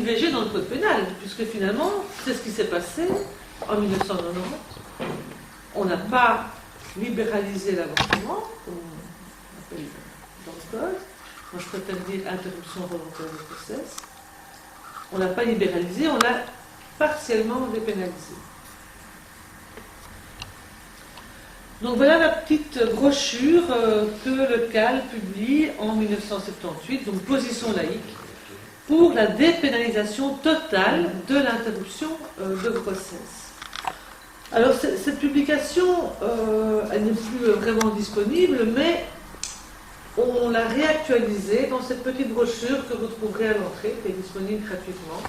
l'IVG dans le code pénal, puisque finalement, c'est ce qui s'est passé en 1990. On n'a pas libéralisé l'avortement, comme on appelle dans le code. Moi, je préfère dire interruption volontaire de grossesse. On l'a pas libéralisé, on l'a partiellement dépénalisé. Donc voilà la petite brochure que le CAL publie en 1978, donc position laïque, pour la dépénalisation totale de l'interruption de grossesse. Alors cette publication, elle n'est plus vraiment disponible, mais on l'a réactualisée dans cette petite brochure que vous trouverez à l'entrée, qui est disponible gratuitement,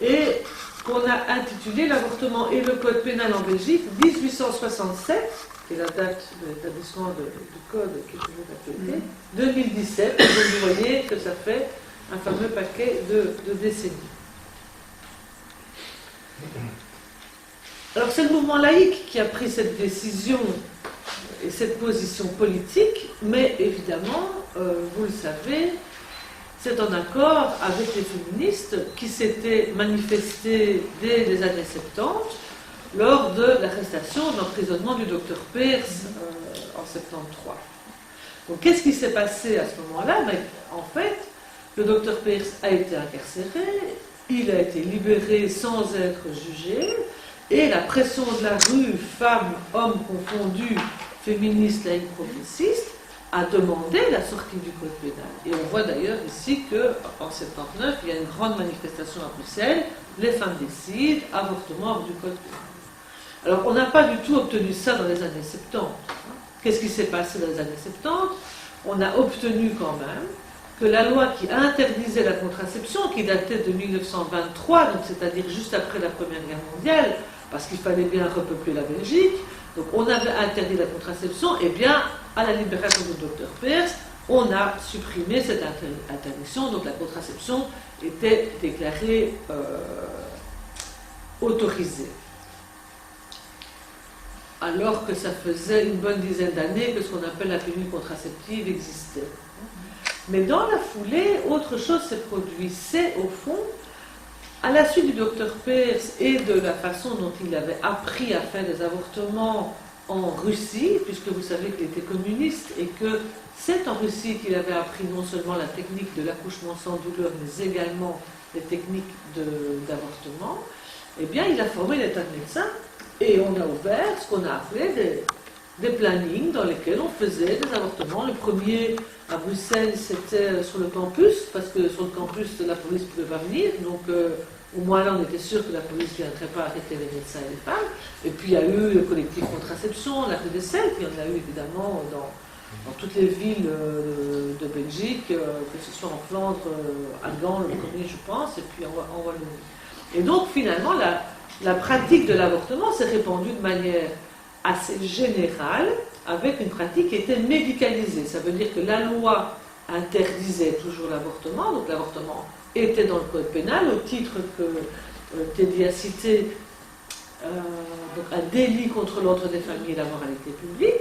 et qu'on a intitulée L'avortement et le code pénal en Belgique, 1867, qui est la date de l'établissement du code qui est toujours d'actualité, 2017, donc vous voyez que ça fait un fameux paquet de décennies. Alors c'est le mouvement laïque qui a pris cette décision et cette position politique, mais évidemment, vous le savez, c'est en accord avec les féministes qui s'étaient manifestés dès les années 70 lors de l'arrestation, de l'emprisonnement du docteur Peirce en 73. Donc qu'est-ce qui s'est passé à ce moment-là? En fait, le docteur Peirce a été incarcéré, il a été libéré sans être jugé, et la pression de la rue, femmes, hommes confondus, féministes, laïcs, progressistes, a demandé la sortie du code pénal. Et on voit d'ailleurs ici qu'en 79, il y a une grande manifestation à Bruxelles, les femmes décident, avortement hors du code pénal. Alors on n'a pas du tout obtenu ça dans les années 70. Qu'est-ce qui s'est passé dans les années 70? On a obtenu quand même que la loi qui interdisait la contraception, qui datait de 1923, donc c'est-à-dire juste après la Première Guerre mondiale, parce qu'il fallait bien repeupler la Belgique, donc on avait interdit la contraception, et bien à la libération du docteur Peirce, on a supprimé cette interdiction, donc la contraception était déclarée autorisée. Alors que ça faisait une bonne dizaine d'années que ce qu'on appelle la pilule contraceptive existait. Mais dans la foulée, autre chose s'est produit. C'est au fond, à la suite du docteur Peirce et de la façon dont il avait appris à faire des avortements en Russie, puisque vous savez qu'il était communiste et que c'est en Russie qu'il avait appris non seulement la technique de l'accouchement sans douleur, mais également les techniques d'avortement, eh bien il a formé des tas de médecins et on a ouvert ce qu'on a appelé des plannings dans lesquels on faisait des avortements. Le premier à Bruxelles, c'était sur le campus, parce que sur le campus, la police ne pouvait pas venir, donc au moins là, on était sûr que la police ne viendrait pas arrêter les médecins et les femmes. Et puis il y a eu le collectif contraception, la rue des Celtes, il y en a eu évidemment dans toutes les villes de Belgique, que ce soit en Flandre, à Gand, le premier, je pense, et puis en Wallonie. Et donc finalement, la pratique de l'avortement s'est répandue de manière assez générale, avec une pratique qui était médicalisée. Ça veut dire que la loi interdisait toujours l'avortement, donc l'avortement était dans le code pénal, au titre que Teddy a cité, donc un délit contre l'ordre des familles et la moralité publique,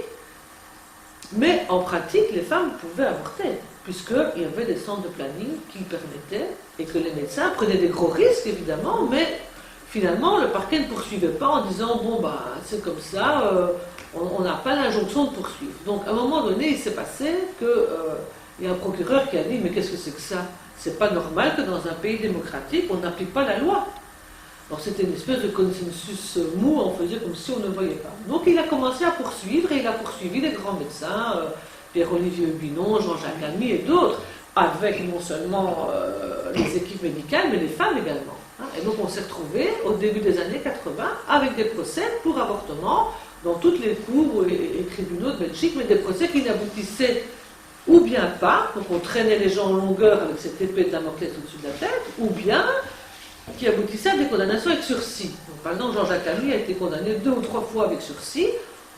mais en pratique, les femmes pouvaient avorter, puisqu'il y avait des centres de planning qui permettaient, et que les médecins prenaient des gros risques, évidemment, mais finalement, le parquet ne poursuivait pas en disant « bon, c'est comme ça, on n'a pas l'injonction de poursuivre ». Donc, à un moment donné, il s'est passé qu'il y a un procureur qui a dit « mais qu'est-ce que c'est que ça? C'est pas normal que dans un pays démocratique, on n'applique pas la loi ». Alors, c'était une espèce de consensus mou, on faisait comme si on ne voyait pas. Donc, il a commencé à poursuivre, et il a poursuivi des grands médecins, Pierre-Olivier Hubinon, Jean-Jacques Lamy et d'autres, avec non seulement les équipes médicales, mais les femmes également. Et donc on s'est retrouvé au début des années 80 avec des procès pour avortement dans toutes les cours et tribunaux de Belgique, mais des procès qui n'aboutissaient ou bien pas, donc on traînait les gens en longueur avec cette épée de Damoclès au-dessus de la tête, ou bien qui aboutissaient à des condamnations avec sursis. Donc, par exemple, Jean-Jacques Lamy a été condamné 2 ou 3 fois avec sursis,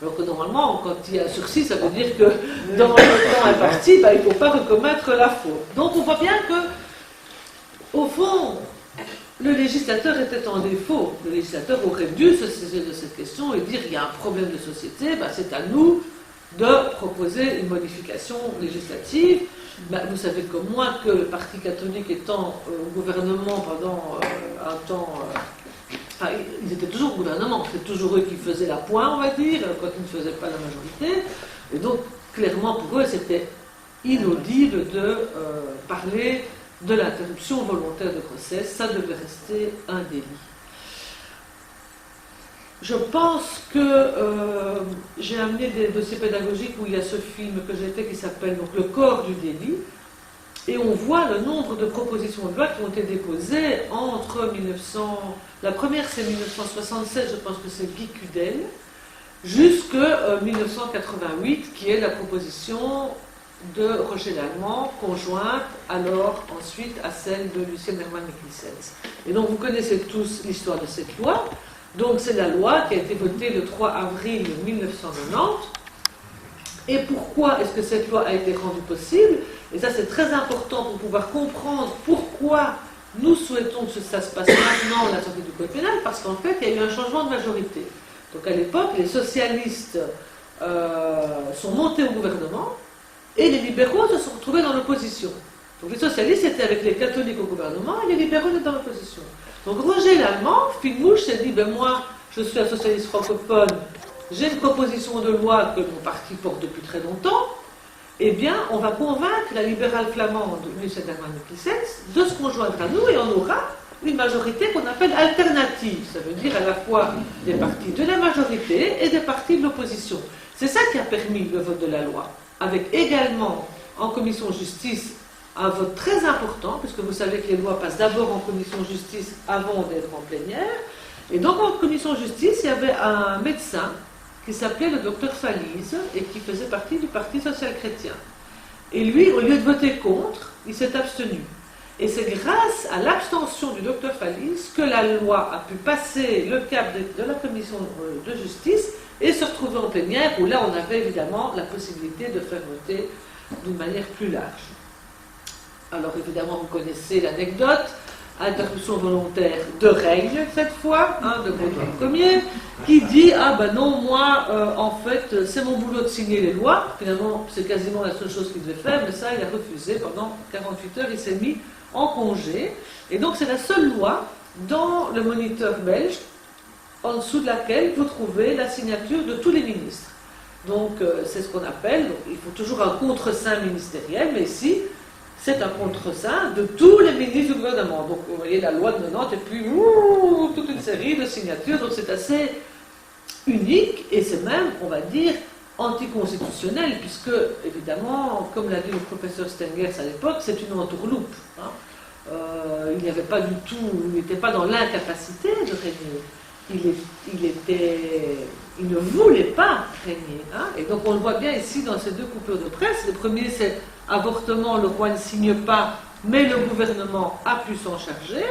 alors que normalement, quand il y a sursis, ça veut dire que dans le temps imparti, il ne faut pas recommettre la faute. Donc on voit bien que, au fond, le législateur était en défaut. Le législateur aurait dû se saisir de cette question et dire il y a un problème de société, c'est à nous de proposer une modification législative. Ben, vous savez comme moi que le Parti catholique étant au gouvernement pendant un temps... Enfin, ils étaient toujours au gouvernement, c'est toujours eux qui faisaient la pointe, on va dire, quand ils ne faisaient pas la majorité. Et donc, clairement, pour eux, c'était inaudible de parler de l'interruption volontaire de grossesse. Ça devait rester un délit. Je pense que j'ai amené des dossiers pédagogiques où il y a ce film que j'ai fait qui s'appelle donc, Le corps du délit. Et on voit le nombre de propositions de loi qui ont été déposées entre 1900... La première, c'est 1967, je pense que c'est Guy Cudel, jusqu'en 1988, qui est la proposition de Roger Lallemand, conjointe, alors ensuite à celle de Lucienne Hermann-Michelsens. Et donc vous connaissez tous l'histoire de cette loi. Donc c'est la loi qui a été votée le 3 avril 1990. Et pourquoi est-ce que cette loi a été rendue possible? Et ça c'est très important pour pouvoir comprendre pourquoi nous souhaitons que ça se passe maintenant à la sortie du code pénal, parce qu'en fait il y a eu un changement de majorité. Donc à l'époque les socialistes sont montés au gouvernement et les libéraux se sont retrouvés dans l'opposition. Donc les socialistes étaient avec les catholiques au gouvernement et les libéraux étaient dans l'opposition. Donc Roger Lallemand, Filmouche, s'est dit, ben moi je suis un socialiste francophone, j'ai une proposition de loi que mon parti porte depuis très longtemps, eh bien on va convaincre la libérale flamande Lucienne Hermann-Michelsens de se conjoindre à nous et on aura une majorité qu'on appelle alternative. Ça veut dire à la fois des partis de la majorité et des partis de l'opposition. C'est ça qui a permis le vote de la loi, avec également en commission justice un vote très important, puisque vous savez que les lois passent d'abord en commission justice avant d'être en plénière. Et donc en commission justice, il y avait un médecin qui s'appelait le docteur Falise et qui faisait partie du Parti social-chrétien. Et lui, au lieu de voter contre, il s'est abstenu. Et c'est grâce à l'abstention du docteur Falise que la loi a pu passer le cap de la commission de justice et se retrouver en plénière, où là on avait évidemment la possibilité de faire voter d'une manière plus large. Alors évidemment vous connaissez l'anecdote, interruption volontaire de règne cette fois, de Baudouin Ier, qui dit ah ben non moi en fait c'est mon boulot de signer les lois. Finalement c'est quasiment la seule chose qu'il devait faire, mais ça il a refusé. Pendant 48 heures il s'est mis en congé, et donc c'est la seule loi dans le Moniteur belge en dessous de laquelle vous trouvez la signature de tous les ministres. Donc c'est ce qu'on appelle, donc, il faut toujours un contre-seing ministériel, mais ici c'est un contre-seing de tous les ministres du gouvernement. Donc vous voyez la loi de 90 et puis toute une série de signatures, donc c'est assez unique et c'est même, on va dire, anticonstitutionnel, puisque évidemment, comme l'a dit le professeur Stengers à l'époque, c'est une entourloupe. Il n'y avait pas du tout, il n'était pas dans l'incapacité de régner. Il ne voulait pas régner. Et donc on le voit bien ici dans ces deux coupures de presse. Le premier c'est avortement, le roi ne signe pas, mais le gouvernement a pu s'en charger.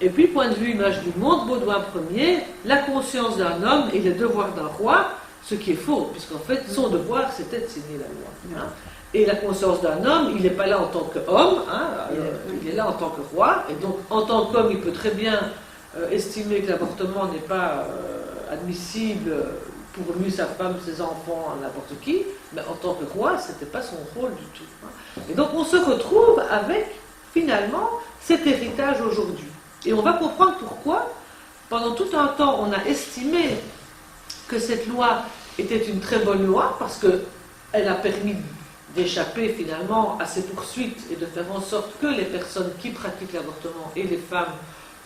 Et puis point de vue image du monde, Baudouin Ier, la conscience d'un homme et les devoirs d'un roi, ce qui est faux, puisqu'en fait son devoir c'était de signer la loi. Et la conscience d'un homme, il n'est pas là en tant qu'homme, il est là en tant que roi, et donc en tant qu'homme il peut très bien estimer que l'avortement n'est pas admissible pour lui, sa femme, ses enfants, n'importe qui, mais en tant que roi, ce n'était pas son rôle du tout. Et donc on se retrouve avec, finalement, cet héritage aujourd'hui. Et on va comprendre pourquoi, pendant tout un temps, on a estimé que cette loi était une très bonne loi, parce qu'elle a permis d'échapper finalement à ces poursuites et de faire en sorte que les personnes qui pratiquent l'avortement et les femmes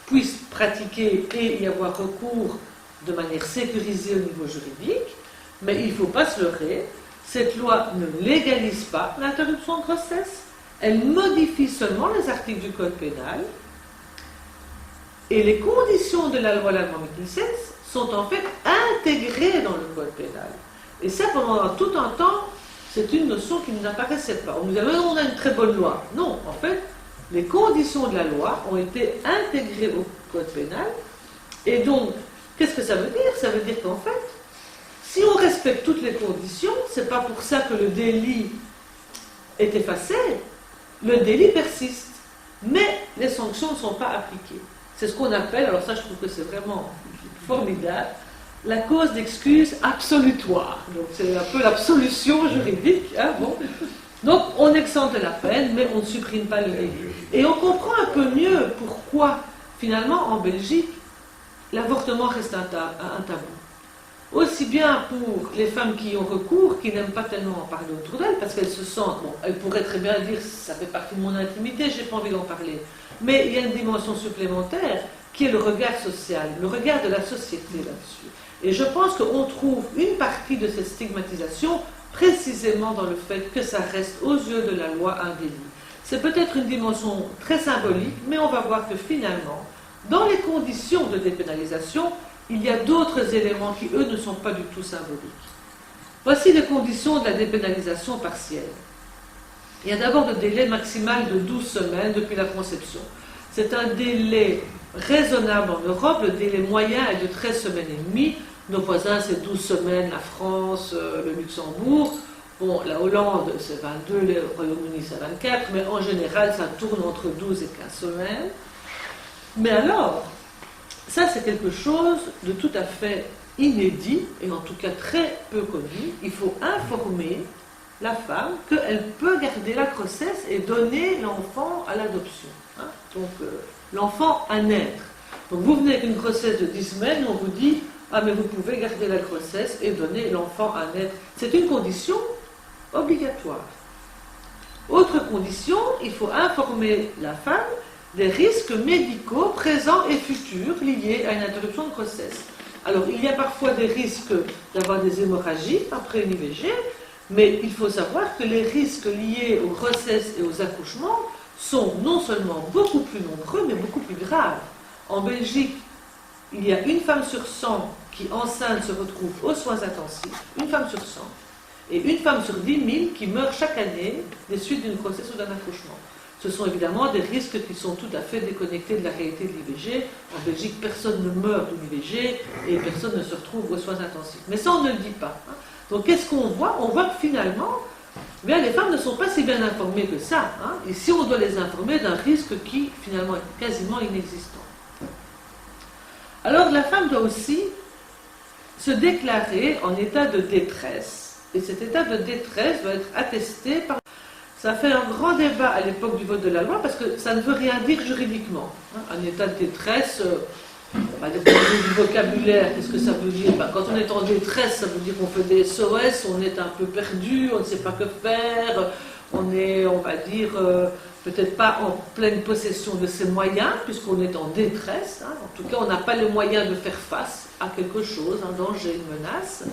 puissent pratiquer et y avoir recours de manière sécurisée au niveau juridique, mais il ne faut pas se leurrer, cette loi ne légalise pas l'interruption de grossesse, elle modifie seulement les articles du code pénal, et les conditions de la loi Lallemand-Michelsens sont en fait intégrées dans le code pénal. Et ça, pendant tout un temps, c'est une notion qui ne nous apparaissait pas. On nous disait, on a une très bonne loi. Non, en fait, les conditions de la loi ont été intégrées au code pénal, et donc, qu'est-ce que ça veut dire? Ça veut dire qu'en fait, si on respecte toutes les conditions, c'est pas pour ça que le délit est effacé, le délit persiste, mais les sanctions ne sont pas appliquées. C'est ce qu'on appelle, alors ça je trouve que c'est vraiment formidable, la cause d'excuse absolutoire. Donc c'est un peu l'absolution juridique. Donc on exempte de la peine, mais on ne supprime pas le délit. Et on comprend un peu mieux pourquoi, finalement, en Belgique, l'avortement reste un tabou. Aussi bien pour les femmes qui ont recours, qui n'aiment pas tellement en parler autour d'elles, parce qu'elles se sentent, bon, elles pourraient très bien dire, ça fait partie de mon intimité, j'ai pas envie d'en parler. Mais il y a une dimension supplémentaire, qui est le regard social, le regard de la société là-dessus. Et je pense qu'on trouve une partie de cette stigmatisation précisément dans le fait que ça reste aux yeux de la loi un délit. C'est peut-être une dimension très symbolique, mais on va voir que finalement, dans les conditions de dépénalisation, il y a d'autres éléments qui, eux, ne sont pas du tout symboliques. Voici les conditions de la dépénalisation partielle. Il y a d'abord le délai maximal de 12 semaines depuis la conception. C'est un délai raisonnable en Europe, le délai moyen est de 13 semaines et demie. Nos voisins, c'est 12 semaines, la France, le Luxembourg. Bon, la Hollande, c'est 22, le Royaume-Uni, c'est 24, mais en général, ça tourne entre 12 et 15 semaines. Mais alors, ça, c'est quelque chose de tout à fait inédit, et en tout cas très peu connu. Il faut informer la femme qu'elle peut garder la grossesse et donner l'enfant à l'adoption. Hein? Donc, l'enfant à naître. Donc, vous venez avec une grossesse de 10 semaines, on vous dit « Ah, mais vous pouvez garder la grossesse et donner l'enfant à naître. » C'est une condition obligatoire. Autre condition, il faut informer la femme des risques médicaux présents et futurs liés à une interruption de grossesse. Alors, il y a parfois des risques d'avoir des hémorragies après une IVG, mais il faut savoir que les risques liés aux grossesses et aux accouchements sont non seulement beaucoup plus nombreux, mais beaucoup plus graves. En Belgique, il y a une femme sur 100 qui, enceinte, se retrouve aux soins intensifs, une femme sur 100, et une femme sur 10 000 qui meurt chaque année des suites d'une grossesse ou d'un accouchement. Ce sont évidemment des risques qui sont tout à fait déconnectés de la réalité de l'IVG. En Belgique, personne ne meurt d'une IVG et personne ne se retrouve aux soins intensifs. Mais ça, on ne le dit pas. Hein. Donc, qu'est-ce qu'on voit? On voit que finalement, bien, les femmes ne sont pas si bien informées que ça. Hein. Ici, on doit les informer d'un risque qui, finalement, est quasiment inexistant. Alors, la femme doit aussi se déclarer en état de détresse. Et cet état de détresse doit être attesté par... Ça fait un grand débat à l'époque du vote de la loi parce que ça ne veut rien dire juridiquement. Hein. Un état de détresse, on va dire du vocabulaire, qu'est-ce que ça veut dire? Quand on est en détresse, ça veut dire qu'on fait des SOS, on est un peu perdu, on ne sait pas que faire, on est, on va dire, peut-être pas en pleine possession de ses moyens, puisqu'on est en détresse. Hein. En tout cas, on n'a pas les moyens de faire face à quelque chose, un danger, une menace.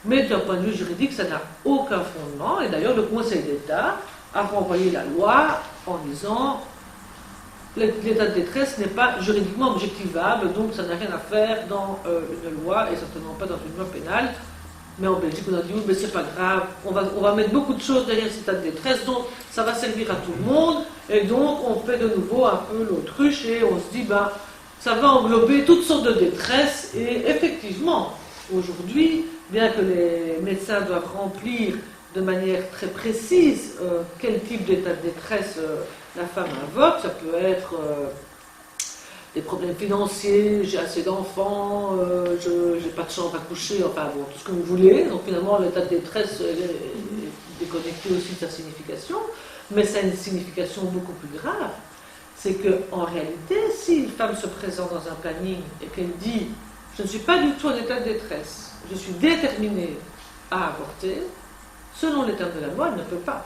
Mais d'un point de vue juridique, ça n'a aucun fondement. Et d'ailleurs, le Conseil d'État a renvoyé la loi en disant l'état de détresse n'est pas juridiquement objectivable, donc ça n'a rien à faire dans une loi et certainement pas dans une loi pénale. Mais en Belgique, on a dit oui, mais c'est pas grave, on va mettre beaucoup de choses derrière cet état de détresse, donc ça va servir à tout le monde. Et donc, on fait de nouveau un peu l'autruche et on se dit, ben, ça va englober toutes sortes de détresse. Et effectivement, aujourd'hui, bien que les médecins doivent remplir de manière très précise quel type d'état de détresse la femme invoque, ça peut être des problèmes financiers, j'ai assez d'enfants, je n'ai pas de chambre à coucher, enfin bon, tout ce que vous voulez. Donc finalement, l'état de détresse est déconnecté aussi de sa signification, mais ça a une signification beaucoup plus grave. C'est qu'en réalité, si une femme se présente dans un planning et qu'elle dit « je ne suis pas du tout en état de détresse », je suis déterminée à avorter, selon les termes de la loi, elle ne peut pas.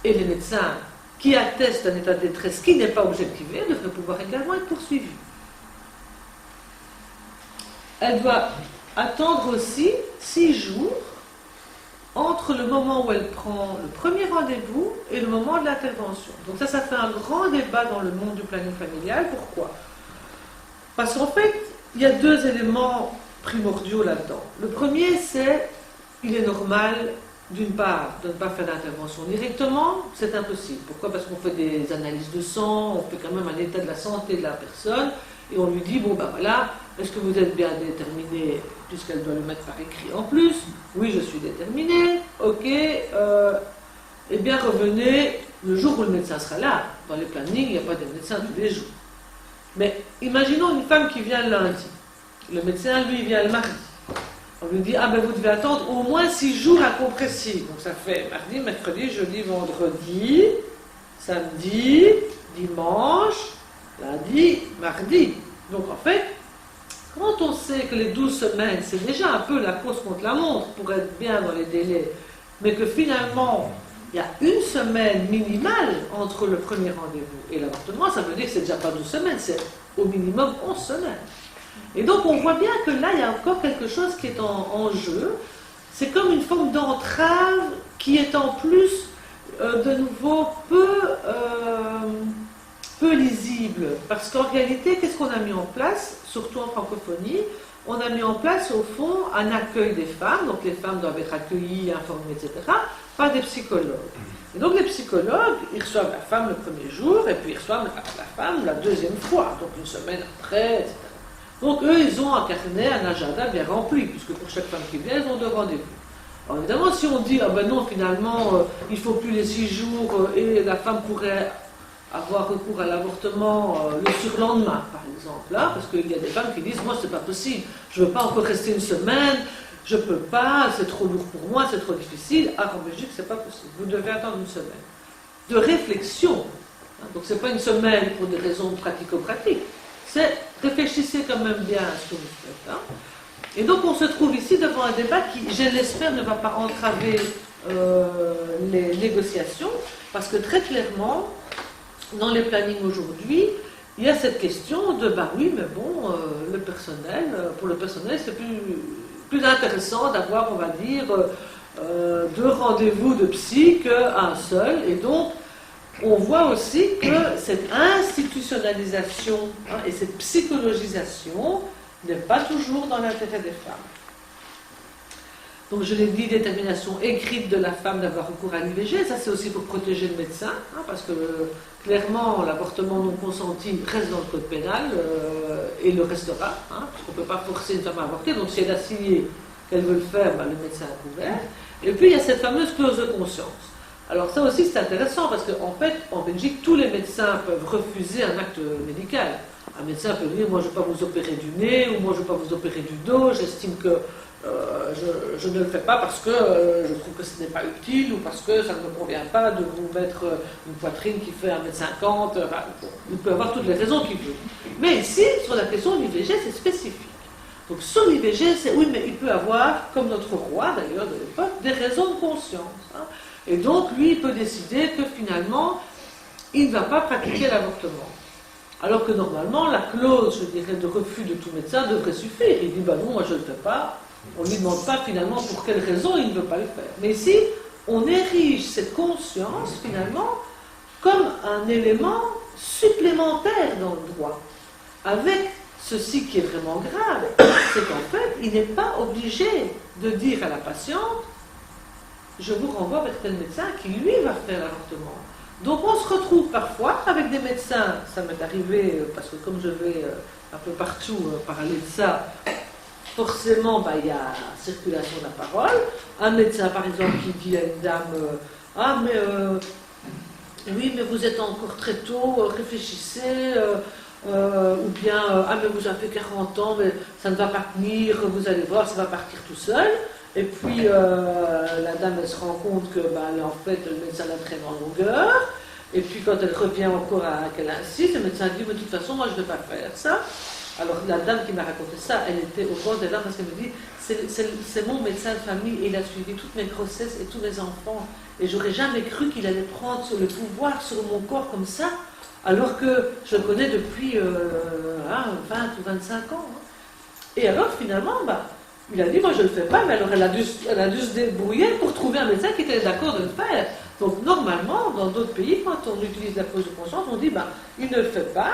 Et les médecins qui attestent un état de détresse qui n'est pas objectivé devraient pouvoir également être poursuivis. Elle doit attendre aussi 6 jours entre le moment où elle prend le premier rendez-vous et le moment de l'intervention. Donc ça fait un grand débat dans le monde du planning familial. Pourquoi? Parce qu'en fait, il y a 2 éléments primordiaux là-dedans. Le premier, c'est il est normal, d'une part, de ne pas faire d'intervention directement, c'est impossible. Pourquoi? Parce qu'on fait des analyses de sang, on fait quand même un état de la santé de la personne, et on lui dit, bon ben voilà, est-ce que vous êtes bien déterminé, puisqu'elle doit le mettre par écrit en plus? Oui, je suis déterminée, ok, eh bien revenez le jour où le médecin sera là. Dans les plannings, il n'y a pas de médecin tous les jours. Mais imaginons une femme qui vient lundi. Le médecin, lui, vient le mardi. On lui dit, ah ben vous devez attendre au moins 6 jours incompressibles. Donc ça fait mardi, mercredi, jeudi, vendredi, samedi, dimanche, lundi, mardi. Donc en fait, quand on sait que les 12 semaines, c'est déjà un peu la course contre la montre pour être bien dans les délais, mais que finalement, il y a une semaine minimale entre le premier rendez-vous et l'avortement, ça veut dire que c'est déjà pas 12 semaines, c'est au minimum 11 semaines. Et donc on voit bien que là, il y a encore quelque chose qui est en jeu. C'est comme une forme d'entrave qui est en plus, de nouveau, peu lisible. Parce qu'en réalité, qu'est-ce qu'on a mis en place, surtout en francophonie? On a mis en place, au fond, un accueil des femmes. Donc les femmes doivent être accueillies, informées, etc., par des psychologues. Et donc les psychologues, ils reçoivent la femme le premier jour, et puis ils reçoivent la femme la deuxième fois, donc une semaine après, etc. Donc eux, ils ont un carnet, un agenda bien rempli, puisque pour chaque femme qui vient, ils ont 2 rendez-vous. Alors évidemment, si on dit, ah ben non, finalement, il ne faut plus les 6 jours, et la femme pourrait avoir recours à l'avortement le surlendemain, par exemple, là, parce qu'il y a des femmes qui disent, moi, c'est pas possible, je ne veux pas encore rester une semaine, je ne peux pas, c'est trop lourd pour moi, c'est trop difficile. Ah, en Belgique, c'est pas possible, vous devez attendre une semaine. De réflexion, hein, donc c'est pas une semaine pour des raisons pratico-pratiques, c'est réfléchissez quand même bien à ce que vous faites. Hein. Et donc on se trouve ici devant un débat qui, je l'espère, ne va pas entraver les négociations, parce que très clairement, dans les plannings aujourd'hui, il y a cette question de, bah oui, mais bon, le personnel, pour le personnel, c'est plus intéressant d'avoir, on va dire, 2 rendez-vous de psy qu'un seul, et donc on voit aussi que cette institutionnalisation et cette psychologisation n'est pas toujours dans l'intérêt des femmes. Donc je l'ai dit, détermination écrite de la femme d'avoir recours à l'IVG, ça c'est aussi pour protéger le médecin, hein, parce que clairement l'avortement non consenti reste dans le code pénal et le restera, hein, parce qu'on ne peut pas forcer une femme à avorter, donc si elle a signé qu'elle veut le faire, bah, le médecin a couvert. Et puis il y a cette fameuse clause de conscience. Alors ça aussi c'est intéressant, parce qu'en fait, en Belgique, tous les médecins peuvent refuser un acte médical. Un médecin peut dire, moi je ne vais pas vous opérer du nez, ou moi je ne vais pas vous opérer du dos, j'estime que je ne le fais pas parce que je trouve que ce n'est pas utile, ou parce que ça ne me convient pas de vous mettre une poitrine qui fait 1,50 m, enfin, il peut avoir toutes les raisons qu'il veut. Mais ici, sur la question de l'IVG, c'est spécifique. Donc sur l'IVG, c'est oui, mais il peut avoir, comme notre roi d'ailleurs de l'époque, des raisons de conscience. Hein. Et donc lui, il peut décider que finalement, il ne va pas pratiquer l'avortement. Alors que normalement, la clause, je dirais, de refus de tout médecin devrait suffire. Il dit, bah non, moi je ne le fais pas. On ne lui demande pas finalement pour quelle raison il ne veut pas le faire. Mais ici, on érige cette conscience finalement comme un élément supplémentaire dans le droit. Avec ceci qui est vraiment grave, c'est qu'en fait, il n'est pas obligé de dire à la patiente, je vous renvoie vers tel médecin qui lui va faire l'avortement. Donc on se retrouve parfois avec des médecins, ça m'est arrivé parce que comme je vais un peu partout parler de ça, forcément il y a circulation de la parole. Un médecin par exemple qui dit à une dame ah mais oui mais vous êtes encore très tôt, réfléchissez, ou bien ah mais vous avez 40 ans mais ça ne va pas tenir, vous allez voir ça va partir tout seul. Et puis la dame, elle se rend compte que en fait, le médecin la traîne en longueur. Et puis quand elle revient encore qu'elle insiste, le médecin dit, mais de toute façon, moi je ne vais pas faire ça. Alors la dame qui m'a raconté ça, elle était au bord des larmes parce qu'elle me dit, c'est mon médecin de famille et il a suivi toutes mes grossesses et tous mes enfants. Et j'aurais jamais cru qu'il allait prendre le pouvoir sur mon corps comme ça, alors que je le connais depuis 20 ou 25 ans. Hein. Et alors finalement, il a dit, moi je ne le fais pas, mais alors elle a dû se débrouiller pour trouver un médecin qui était d'accord de le faire. Donc normalement, dans d'autres pays, quand on utilise la clause de conscience, on dit, il ne le fait pas,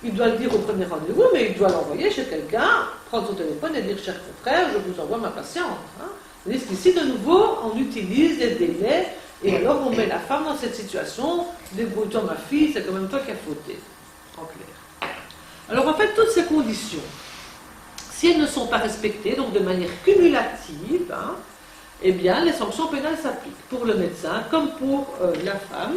il doit le dire au premier rendez-vous, mais il doit l'envoyer chez quelqu'un, prendre son téléphone et dire, cher confrère, je vous envoie ma patiente. Hein. Tandis qu'ici, de nouveau, on utilise des délais, et alors on met la femme dans cette situation, débrouille-toi ma fille, c'est quand même toi qui as fauté, en clair. Alors en fait, toutes ces conditions, si elles ne sont pas respectées, donc de manière cumulative, eh bien, les sanctions pénales s'appliquent pour le médecin comme pour la femme.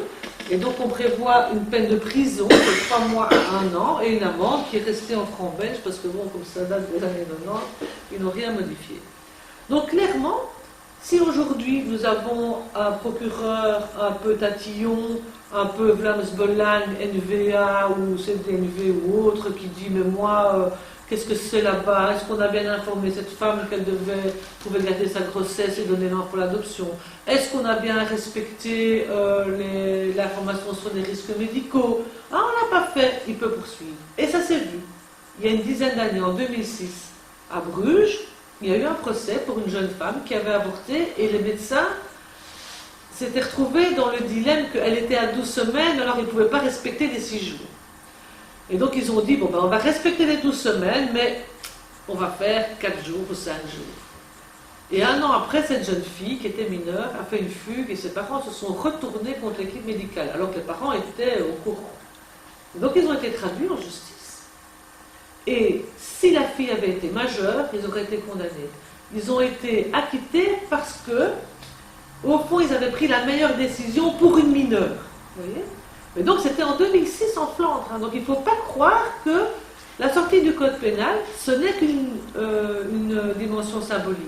Et donc, on prévoit une peine de prison de 3 mois à 1 an et une amende qui est restée en francs belges parce que, bon, comme ça date des années 90, ils n'ont rien modifié. Donc clairement, si aujourd'hui nous avons un procureur un peu tatillon, un peu Vlaams-Belang, NVA ou CDNV ou autre qui dit mais moi, qu'est-ce que c'est là-bas? Est-ce qu'on a bien informé cette femme qu'elle pouvait garder sa grossesse et donner l'enfant pour l'adoption? Est-ce qu'on a bien respecté l'information sur les risques médicaux? Ah, on l'a pas fait, il peut poursuivre. Et ça s'est vu. Il y a une dizaine d'années, en 2006, à Bruges, il y a eu un procès pour une jeune femme qui avait avorté et les médecins s'étaient retrouvés dans le dilemme qu'elle était à 12 semaines, alors ils ne pouvaient pas respecter les 6 jours. Et donc ils ont dit, bon ben on va respecter les 12 semaines, mais on va faire 4 jours ou 5 jours. Et 1 an après, cette jeune fille, qui était mineure, a fait une fugue et ses parents se sont retournés contre l'équipe médicale, alors que les parents étaient au courant. Et donc ils ont été traduits en justice. Et si la fille avait été majeure, ils auraient été condamnés. Ils ont été acquittés parce que, au fond, ils avaient pris la meilleure décision pour une mineure. Vous voyez ? Et donc c'était en 2006 en Flandre. Hein. Donc il ne faut pas croire que la sortie du code pénal, ce n'est qu'une dimension symbolique.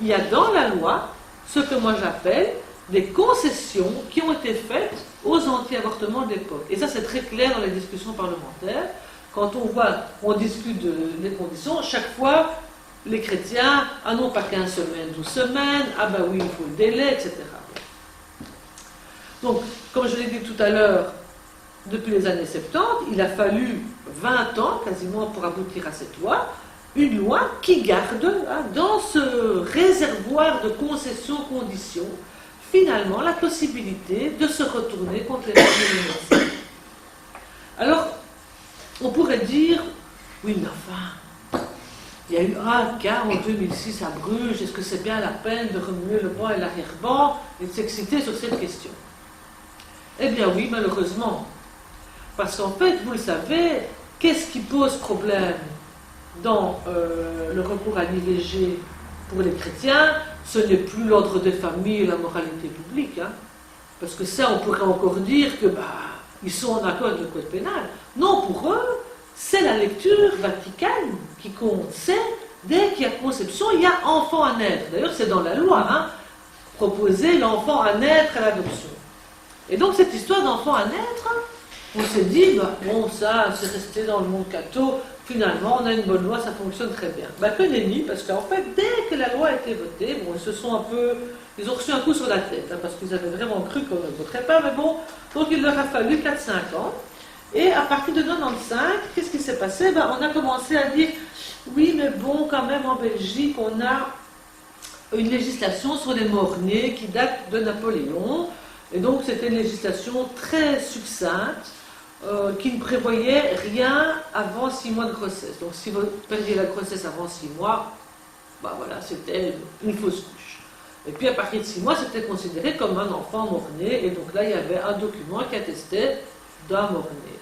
Il y a dans la loi ce que moi j'appelle des concessions qui ont été faites aux anti-avortements de l'époque. Et ça c'est très clair dans les discussions parlementaires. Quand on discute des conditions, chaque fois les chrétiens, ah non pas 15 semaines, 12 semaines, ah ben oui il faut le délai, etc. Donc, comme je l'ai dit tout à l'heure, depuis les années 70, il a fallu 20 ans quasiment pour aboutir à cette loi, une loi qui garde dans ce réservoir de concessions-conditions, finalement, la possibilité de se retourner contre les règles universelles. Alors, on pourrait dire, oui, mais enfin, il y a eu un cas en 2006 à Bruges, est-ce que c'est bien la peine de remuer le banc et l'arrière-banc et de s'exciter sur cette question? Eh bien oui, malheureusement. Parce qu'en fait, vous le savez, qu'est-ce qui pose problème dans le recours à l'IVG pour les chrétiens? Ce n'est plus l'ordre des familles et la moralité publique. Hein. Parce que ça, on pourrait encore dire que ils sont en accord avec le code pénal. Non, pour eux, c'est la lecture vaticane qui compte. C'est, dès qu'il y a conception, il y a enfant à naître. D'ailleurs, c'est dans la loi, hein, proposer l'enfant à naître à l'adoption. Et donc cette histoire d'enfant à naître, on s'est dit, bon ça, c'est resté dans le monde catho, finalement on a une bonne loi, ça fonctionne très bien. Que nenni, parce qu'en fait, dès que la loi a été votée, bon, ils ont reçu un coup sur la tête, hein, parce qu'ils avaient vraiment cru qu'on ne voterait pas, mais bon, donc il leur a fallu 4-5 ans. Et à partir de 95, qu'est-ce qui s'est passé? On a commencé à dire, oui mais bon, quand même en Belgique, on a une législation sur les morts-nés qui date de Napoléon. Et donc c'était une législation très succincte qui ne prévoyait rien avant 6 mois de grossesse. Donc si vous perdiez la grossesse avant 6 mois, voilà, c'était une fausse couche. Et puis à partir de 6 mois, c'était considéré comme un enfant mort-né. Et donc là, il y avait un document qui attestait d'un mort-né.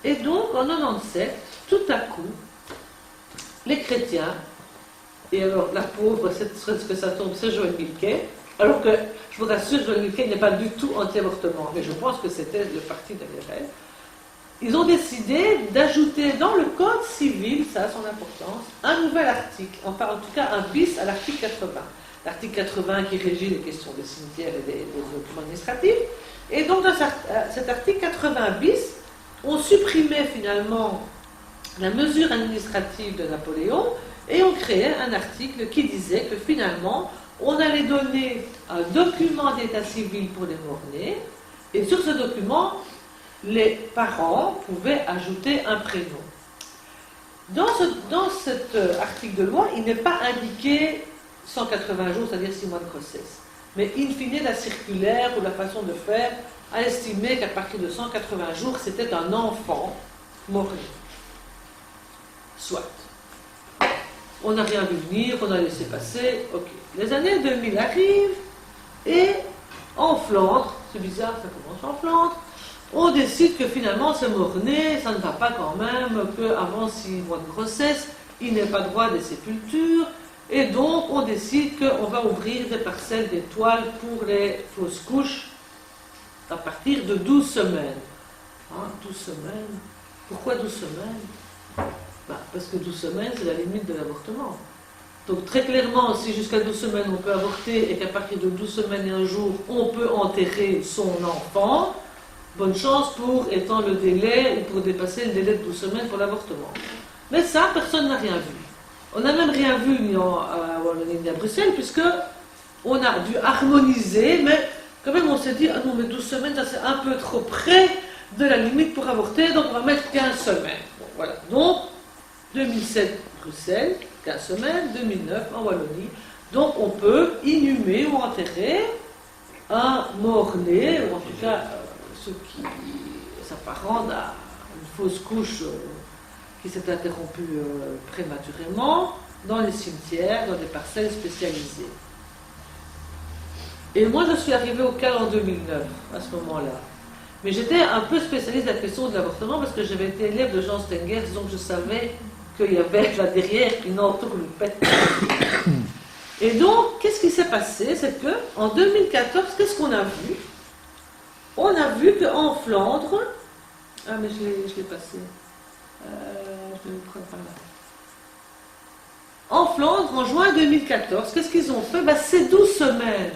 Et donc en 97, tout à coup, les chrétiens, et alors, la pauvre, c'est ce que ça tombe, c'est Joël Milquet. Alors que, je vous rassure, Joël Milquet n'est pas du tout anti-avortement, mais je pense que c'était le parti de l'IRL. Ils ont décidé d'ajouter dans le code civil, ça a son importance, un nouvel article, enfin en tout cas un bis à l'article 80. L'article 80 qui régit les questions des cimetières et des documents administratifs. Et donc, dans cet article 80 bis, on supprimait finalement la mesure administrative de Napoléon. Et on créait un article qui disait que finalement, on allait donner un document d'état civil pour les morts-nés, et sur ce document, les parents pouvaient ajouter un prénom. Dans cet article de loi, il n'est pas indiqué 180 jours, c'est-à-dire 6 mois de grossesse. Mais in fine, la circulaire ou la façon de faire a estimé qu'à partir de 180 jours, c'était un enfant mort-né. Soit. On n'a rien vu venir, on a laissé passer, ok. Les années 2000 arrivent, et en Flandre, c'est bizarre, ça commence en Flandre, on décide que finalement ce mort-né, ça ne va pas quand même, qu'avant 6 mois de grossesse, il n'est pas droit des sépultures, et donc on décide qu'on va ouvrir des parcelles d'étoiles pour les fausses couches à partir de 12 semaines. 12 semaines. Pourquoi 12 semaines? Parce que 12 semaines, c'est la limite de l'avortement. Donc très clairement, si jusqu'à 12 semaines on peut avorter et qu'à partir de 12 semaines et un jour, on peut enterrer son enfant, bonne chance pour étendre le délai ou pour dépasser le délai de 12 semaines pour l'avortement. Mais ça, personne n'a rien vu. On n'a même rien vu ni à Wallonie ni à Bruxelles, puisque on a dû harmoniser, mais quand même on s'est dit, ah non, mais 12 semaines, ça c'est un peu trop près de la limite pour avorter, donc on va mettre 15 semaines. Bon, voilà. Donc, 2007, Bruxelles, 15 semaines, 2009 en Wallonie. Donc on peut inhumer ou enterrer un mort-né, ou en tout cas ceux qui s'apparentent à une fausse couche qui s'est interrompue prématurément, dans les cimetières, dans des parcelles spécialisées. Et moi je suis arrivée au CAL en 2009, à ce moment-là. Mais j'étais un peu spécialiste de la question de l'avortement parce que j'avais été élève de Jean Stengers, donc je savais qu'il y avait là derrière une entourloupette. Et donc, qu'est-ce qui s'est passé? C'est qu'en 2014, qu'est-ce qu'on a vu? On a vu qu'en Flandre, ah mais je l'ai passé, je vais me prendre par là. En Flandre, en juin 2014, qu'est-ce qu'ils ont fait? Ces 12 semaines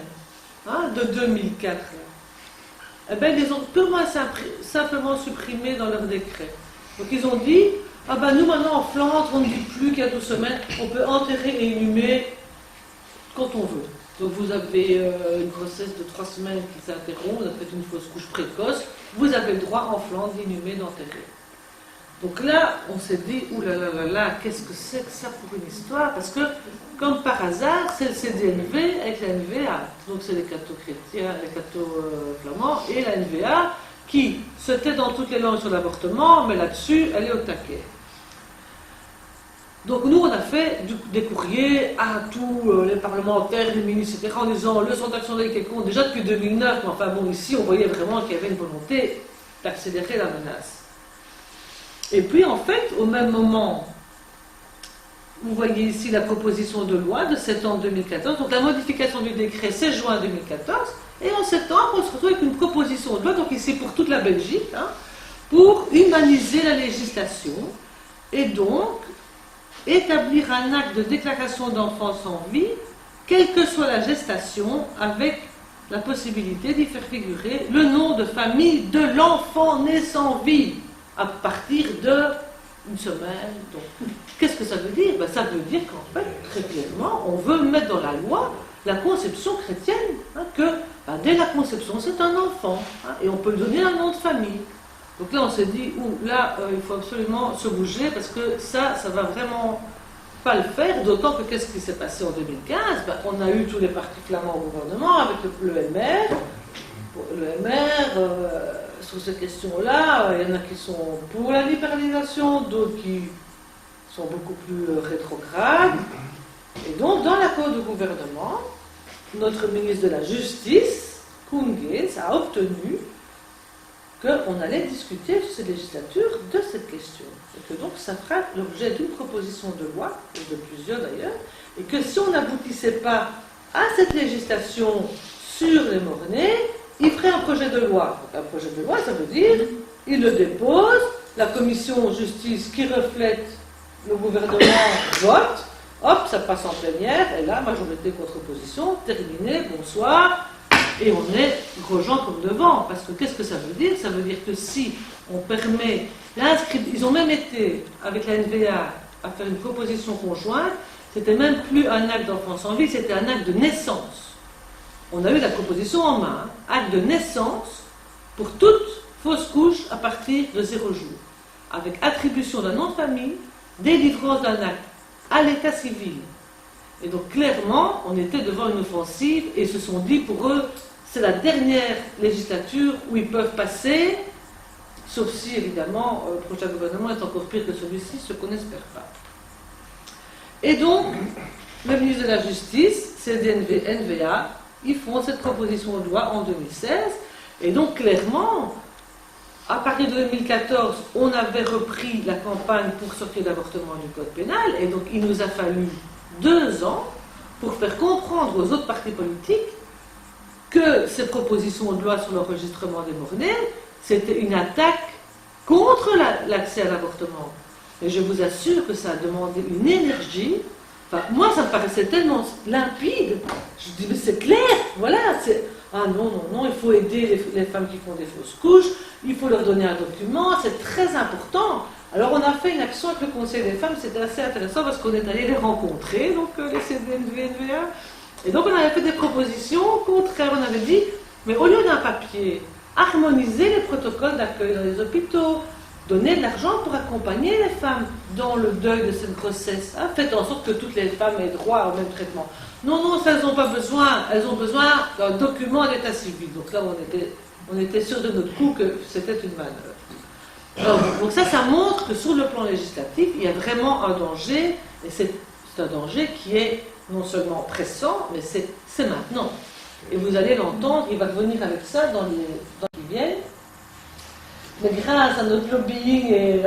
de 2004, eh ben, ils les ont simplement supprimé dans leur décret. Donc ils ont dit, ah ben nous maintenant en Flandre, on ne dit plus qu'il y a 12 semaines, on peut enterrer et inhumer quand on veut. Donc vous avez une grossesse de 3 semaines qui s'interrompt, vous avez fait une fausse couche précoce, vous avez le droit en Flandre d'inhumer, d'enterrer. Donc là, on s'est dit, oulala, qu'est-ce que c'est que ça pour une histoire? Parce que, comme par hasard, c'est le CDNV avec la NVA. Donc c'est les cathos chrétiens, les cathos flamands et la NVA qui se tait dans toutes les langues sur l'avortement, mais là-dessus, elle est au taquet. Donc nous, on a fait des courriers à tous les parlementaires, les ministres, etc., en disant le centre d'action de quelconque, déjà depuis 2009, mais enfin bon, ici, on voyait vraiment qu'il y avait une volonté d'accélérer la menace. Et puis, en fait, au même moment, vous voyez ici la proposition de loi de septembre 2014, donc la modification du décret, c'est juin 2014, et en septembre, on se retrouve avec une proposition de loi, donc ici pour toute la Belgique, pour humaniser la législation, et donc établir un acte de déclaration d'enfant sans vie, quelle que soit la gestation, avec la possibilité d'y faire figurer le nom de famille de l'enfant né sans vie, à partir d'une semaine. Donc, qu'est-ce que ça veut dire? Ça veut dire qu'en fait, très clairement, on veut mettre dans la loi la conception chrétienne, que dès la conception, c'est un enfant, et on peut lui donner un nom de famille. Donc là, on s'est dit, il faut absolument se bouger, parce que ça va vraiment pas le faire, d'autant que qu'est-ce qui s'est passé en 2015? On a eu tous les partis flamands au gouvernement, avec le MR. Le MR, sur ces questions-là, il y en a qui sont pour la libéralisation, d'autres qui sont beaucoup plus rétrogrades. Et donc, dans l'accord de gouvernement, notre ministre de la Justice, Koen Geens, a obtenu qu'on allait discuter sur ces législatures de cette question. Et que donc, ça fera l'objet d'une proposition de loi, ou de plusieurs d'ailleurs, et que si on n'aboutissait pas à cette législation sur les morts-nés, il ferait un projet de loi. Donc, un projet de loi, ça veut dire, il le dépose, la commission justice qui reflète le gouvernement vote, hop, ça passe en plénière, et là, majorité contre opposition, terminé, bonsoir, et on est gros gens comme devant. Parce que qu'est-ce que ça veut dire? Ça veut dire que si on permet l'inscription, ils ont même été, avec la NVA, à faire une proposition conjointe, c'était même plus un acte d'enfant sans vie, c'était un acte de naissance. On a eu la proposition en main, acte de naissance pour toute fausse couche à partir de 0 jour, avec attribution d'un nom de famille, délivrance d'un acte à l'état civil. Et donc clairement, on était devant une offensive et ils se sont dit, pour eux, c'est la dernière législature où ils peuvent passer, sauf si évidemment le prochain gouvernement est encore pire que celui-ci, ce qu'on n'espère pas. Et donc, le ministre de la Justice, CDNV, NVA, ils font cette proposition de loi en 2016, et donc clairement, à partir de 2014, on avait repris la campagne pour sortir l'avortement du code pénal, et donc il nous a fallu 2 ans pour faire comprendre aux autres partis politiques que ces propositions de loi sur l'enregistrement des morts-nés, c'était une attaque contre l'accès à l'avortement. Mais je vous assure que ça a demandé une énergie. Enfin, moi, ça me paraissait tellement limpide. Je dis, mais c'est clair, voilà. Ah non, non, non, il faut aider les femmes qui font des fausses couches, il faut leur donner un document, c'est très important. Alors, on a fait une action avec le Conseil des femmes, c'était assez intéressant parce qu'on est allé les rencontrer, donc les CDNV, NVA. Et donc, on avait fait des propositions contraires. On avait dit, mais au lieu d'un papier, harmoniser les protocoles d'accueil dans les hôpitaux, donner de l'argent pour accompagner les femmes dans le deuil de cette grossesse. Hein. Faites en sorte que toutes les femmes aient droit au même traitement. Non, non, ça, elles n'ont pas besoin. Elles ont besoin d'un document d'état civil. Donc là, on était sûr de notre coup que c'était une manœuvre. Alors, donc ça montre que sur le plan législatif, il y a vraiment un danger, et c'est un danger qui est non seulement pressant, mais c'est maintenant. Et vous allez l'entendre, il va revenir avec ça dans les temps qui viennent. Mais grâce à notre lobbying et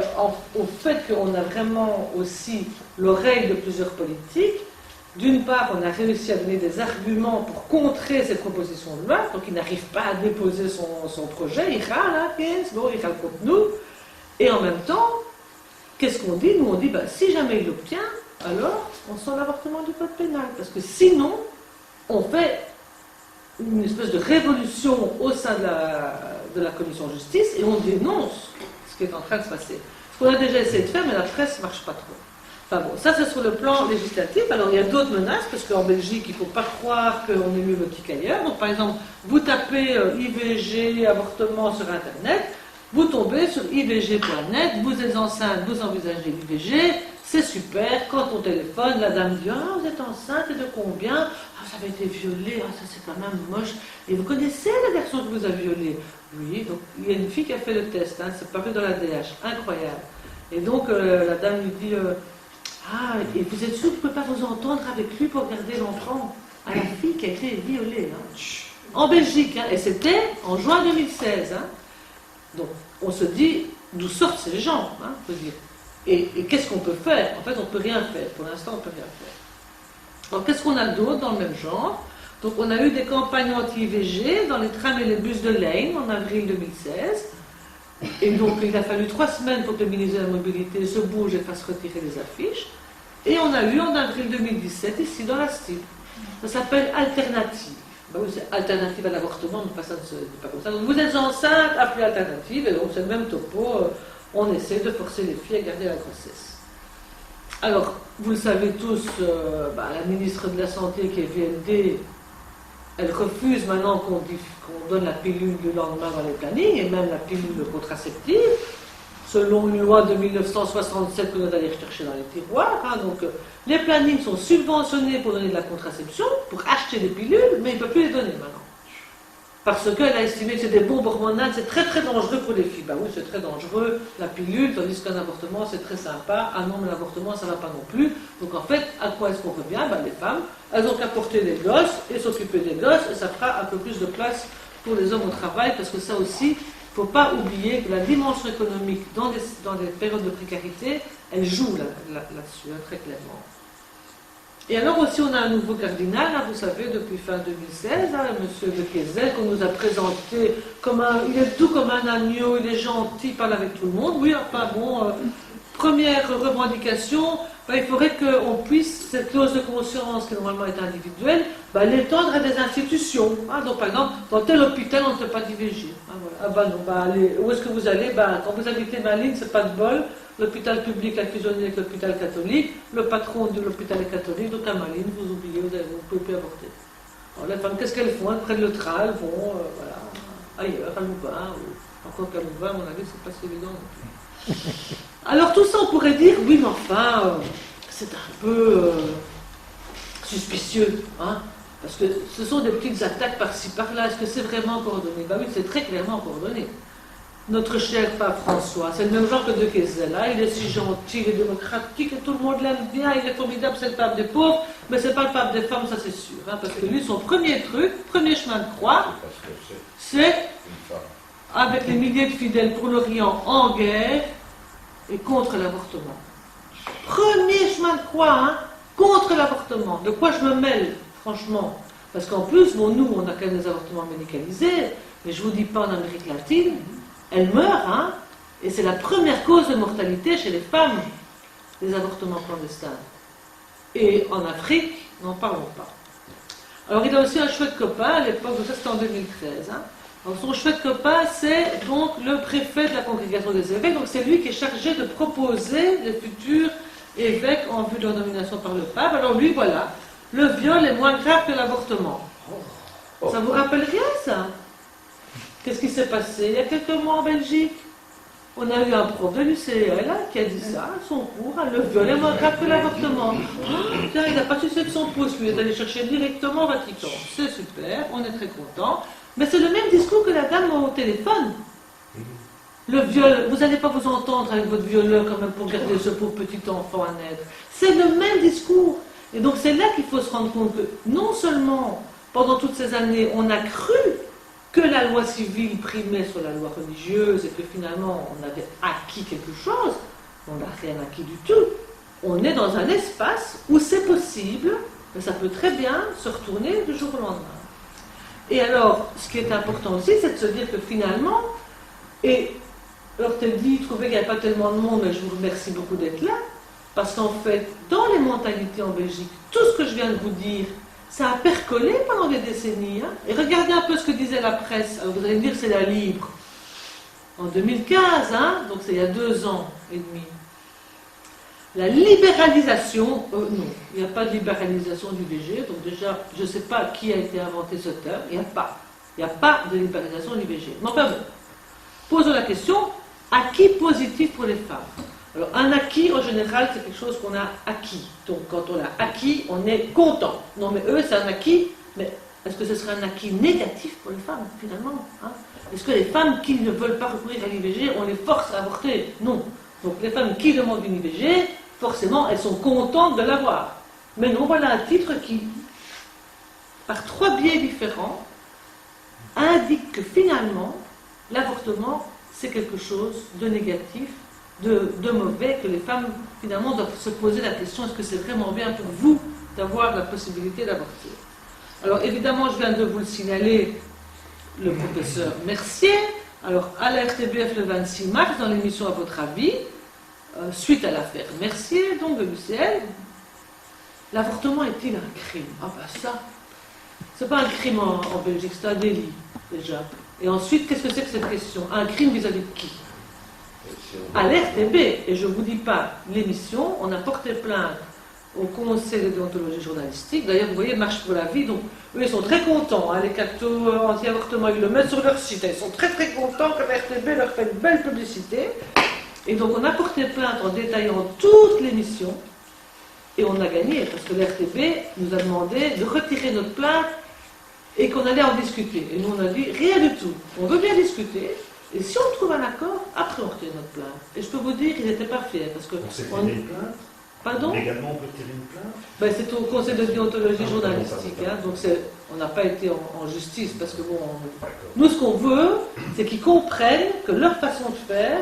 au fait qu'on a vraiment aussi l'oreille de plusieurs politiques, d'une part, on a réussi à donner des arguments pour contrer ces propositions de loi, donc il n'arrive pas à déposer son projet, il râle, hein, bon, il râle contre nous. Et en même temps, qu'est-ce qu'on dit? Nous, on dit, si jamais il l'obtient, alors on sort l'avortement du code pénal. Parce que sinon, on fait une espèce de révolution au sein de la commission de justice et on dénonce ce qui est en train de se passer. Ce qu'on a déjà essayé de faire, mais la presse ne marche pas trop. Enfin bon, ça c'est sur le plan législatif. Alors il y a d'autres menaces, parce qu'en Belgique, il ne faut pas croire qu'on est mieux loti qu'ailleurs. Donc par exemple, vous tapez IVG, avortement sur Internet, vous tombez sur ivg.net, vous êtes enceinte, vous envisagez l'IVG, c'est super, quand on téléphone, la dame dit « Ah, vous êtes enceinte, et de combien ? Ah, ça avait été violé, ah, ça c'est quand même moche. Et vous connaissez la garçon qui vous a violé ? Oui, donc il y a une fille qui a fait le test, hein, c'est paru dans la DH, incroyable. Et donc la dame lui dit Ah, et vous êtes sûr que vous ne pouvez pas vous entendre avec lui pour garder l'enfant ? À la fille qui a été violée, hein. En Belgique, hein, et c'était en juin 2016. Hein. Donc on se dit, d'où sortent ces gens, hein, faut dire. Et qu'est-ce qu'on peut faire? En fait, on ne peut rien faire. Pour l'instant, on ne peut rien faire. Alors, qu'est-ce qu'on a d'autre dans le même genre? Donc, on a eu des campagnes anti-IVG dans les trams et les bus de Lane en avril 2016. Et donc, il a fallu 3 semaines pour que le ministre de la Mobilité se bouge et fasse retirer les affiches. Et on a eu en avril 2017, ici dans la STIP. Ça s'appelle Alternative. Ben oui, c'est Alternative à l'avortement, mais ça ne se dit pas comme ça. Donc, vous êtes enceinte, appelez Alternative, et donc c'est le même topo. On essaie de forcer les filles à garder la grossesse. Alors, vous le savez tous, la ministre de la Santé qui est VLD, elle refuse maintenant qu'on donne la pilule du lendemain dans les plannings, et même la pilule contraceptive, selon une loi de 1967 que nous allons rechercher dans les tiroirs. Hein, donc, les plannings sont subventionnés pour donner de la contraception, pour acheter des pilules, mais il ne peut plus les donner maintenant. Parce qu'elle a estimé que c'est des bombes hormonales, c'est très très dangereux pour les filles. Ben oui, c'est très dangereux, la pilule, tandis qu'un avortement, c'est très sympa. Ah non, mais l'avortement, ça ne va pas non plus. Donc en fait, à quoi est-ce qu'on revient? Les femmes, elles ont qu'à porter des gosses et s'occuper des gosses, et ça fera un peu plus de place pour les hommes au travail, parce que ça aussi, il ne faut pas oublier que la dimension économique dans des périodes de précarité, elle joue là-dessus, très clairement. Et alors aussi, on a un nouveau cardinal, hein, vous savez, depuis fin 2016, hein, M. de Kayzel, qu'on nous a présenté comme il est doux comme un agneau, il est gentil, il parle avec tout le monde. Oui, enfin bon, première revendication, il faudrait qu'on puisse, cette clause de conscience qui normalement est individuelle, l'étendre à des institutions. Hein. Donc par exemple, dans tel hôpital, on ne fait pas d'IVG. Hein, voilà. Ah non, où est-ce que vous allez? Quand vous habitez Malines, c'est pas de bol. L'hôpital public a fusionné avec l'hôpital catholique, le patron de l'hôpital est catholique, donc à Malines, vous oubliez, vous ne pouvez plus avorter. Alors les femmes, qu'est-ce qu'elles font? Elles prennent le train, elles vont ailleurs, à Louvain, ou encore qu'à Louvain, à mon avis, c'est pas si évident. Alors tout ça, on pourrait dire, oui, mais enfin, c'est un peu suspicieux, hein, parce que ce sont des petites attaques par-ci, par-là. Est-ce que c'est vraiment coordonné? Oui, c'est très clairement coordonné. Notre cher pape François, c'est le même genre que de Kayzel, hein. Il est si gentil, il est démocratique, et tout le monde l'aime bien, il est formidable, c'est le pape des pauvres, mais c'est pas le pape des femmes, ça c'est sûr, hein, parce que lui, son premier chemin de croix, c'est avec les milliers de fidèles pour l'Orient en guerre et contre l'avortement. Premier chemin de croix, hein, contre l'avortement. De quoi je me mêle, franchement? Parce qu'en plus, nous, on a quand même des avortements médicalisés, mais je vous dis pas en Amérique latine, elles meurent, hein, et c'est la première cause de mortalité chez les femmes. des avortements clandestins. Et en Afrique, n'en parlons pas. Alors il a aussi un chouette copain à l'époque, ça c'était en 2013. Alors, son chouette copain, c'est donc le préfet de la congrégation des évêques, donc c'est lui qui est chargé de proposer les futurs évêques en vue de leur nomination par le pape. Alors lui, voilà, le viol est moins grave que l'avortement. Ça vous rappelle rien, ça? Qu'est-ce qui s'est passé il y a quelques mois en Belgique? On a eu un prof de l'UCL qui a dit ça à son cours, le viol est moins grave que l'avortement. Tiens, il n'a pas su que son pouce, lui, il est allé chercher directement au Vatican. C'est super, on est très content. Mais c'est le même discours que la dame au téléphone. Le viol, vous n'allez pas vous entendre avec votre violeur quand même pour garder ce pauvre petit enfant à naître. C'est le même discours. Et donc c'est là qu'il faut se rendre compte que non seulement pendant toutes ces années on a cru que la loi civile primait sur la loi religieuse et que finalement on avait acquis quelque chose, on n'a rien acquis du tout. On est dans un espace où c'est possible, mais ça peut très bien se retourner du jour au lendemain. Et alors, ce qui est important aussi, c'est de se dire que finalement, et alors tu dit, trouvez qu'il n'y a pas tellement de monde, mais je vous remercie beaucoup d'être là, parce qu'en fait, dans les mentalités en Belgique, tout ce que je viens de vous dire, ça a percolé pendant des décennies. Et regardez un peu ce que disait la presse. Alors vous allez me dire, c'est la Libre. En 2015, donc c'est il y a 2 ans et demi. La libéralisation, non, il n'y a pas de libéralisation du VG, donc déjà, je ne sais pas qui a été inventé ce terme, il n'y a pas. Il n'y a pas de libéralisation du VG. Mais enfin bon, posons la question, acquis positif pour les femmes. Alors un acquis, en général, c'est quelque chose qu'on a acquis. Donc quand on l'a acquis, on est content. Non mais eux, c'est un acquis, mais est-ce que ce serait un acquis négatif pour les femmes, finalement? Est-ce que les femmes qui ne veulent pas recourir à l'IVG, on les force à avorter? Non. Donc les femmes qui demandent une IVG, forcément, elles sont contentes de l'avoir. Mais non, voilà un titre qui, par 3 biais différents, indique que finalement, l'avortement, c'est quelque chose de négatif, de mauvais, que les femmes, finalement, doivent se poser la question, est-ce que c'est vraiment bien pour vous d'avoir la possibilité d'avorter? Alors, évidemment, je viens de vous le signaler, le professeur Mercier, alors à la RTBF le 26 mars, dans l'émission À votre avis, suite à l'affaire Mercier, donc de l'UCL, l'avortement est-il un crime? Ah ben ça, c'est pas un crime en Belgique, c'est un délit, déjà. Et ensuite, qu'est-ce que c'est que cette question? Un crime vis-à-vis de qui? À l'RTB, et je ne vous dis pas l'émission, on a porté plainte au Conseil de déontologie journalistique. D'ailleurs, vous voyez, Marche pour la vie, donc eux, ils sont très contents, les captos anti-avortement, ils le mettent sur leur site, ils sont très très contents que la RTB leur fait une belle publicité. Et donc on a porté plainte en détaillant toute l'émission, et on a gagné, parce que l'RTB nous a demandé de retirer notre plainte et qu'on allait en discuter. Et nous on a dit, rien du tout, on veut bien discuter, et si on trouve un accord, après on retire notre plainte. Et je peux vous dire qu'ils n'étaient pas fiers, parce que... On s'est tiré une plainte? Pardon? Légalement, on peut tirer une plainte? Ben, c'est au Conseil de déontologie journalistique, donc on n'a pas été en justice, parce que bon, nous ce qu'on veut, c'est qu'ils comprennent que leur façon de faire